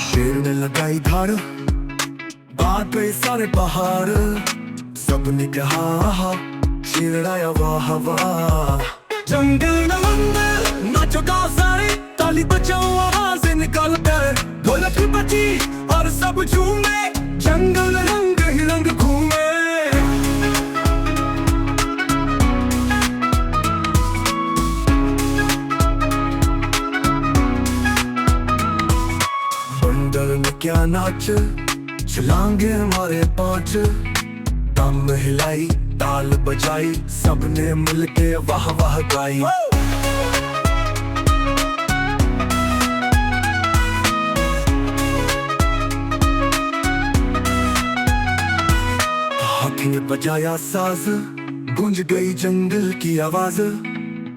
शेर ने लगाई धार, बात पे सारे पहाड़, सबने कहा आहा, शेर आया वाह वाह। जंगल में मंदिर नाचो गाओ सारे, ताली बजाओ आवाज़ें निकाल कर, ढोलक बजी और सब झूमे, जंगल में रंग ही रंग घूमे। बंदर ने क्या नाच, छलांगे हमारे पांच, दम हिलाई ताल बजाई, सबने मिलके वाह वाह गाई। हाथी ने बजाया साज, गूंज गई जंगल की आवाज,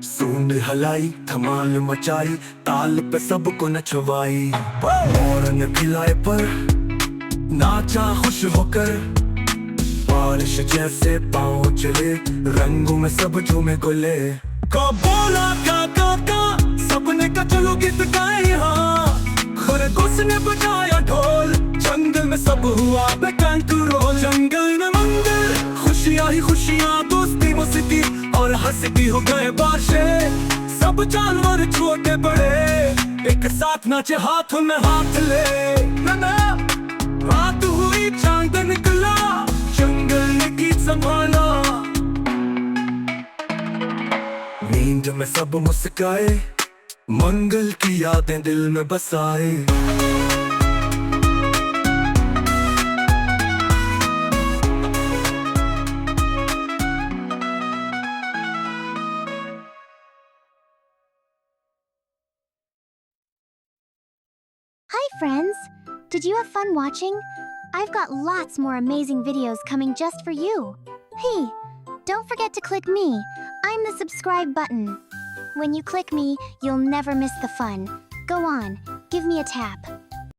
सूंड हिलाई धमाल मचाई, ताल पे सबको नचवाई। मोर ने खिलाए पर नाचा खुश होकर, बारिश जैसे पाँव चले, रंगों में सब झूमे गोले। को बोला का सबने का चलो गीत गाए हाँ, खरगोश ने बजाया ढोल, जंगल में सब हुआ बेकंट्रोल। जंगल में मंदिर खुशियाँ ही खुशियाँ, दोस्ती मस्ती और हंसती हो गए बादशाह, सब जानवर छोटे बड़े एक साथ नाचे हाथ में हाथ ले। ना रात हुई चांद निकला, जंगल ने गीत संभाला, नींद में सब मुस्काए, मंगल की यादें दिल में बसाए। Hi friends! Did you have fun watching? I've got lots more amazing videos coming just for you. Hey, don't forget to click me. I'm the subscribe button. When you click me, you'll never miss the fun. Go on, give me a tap.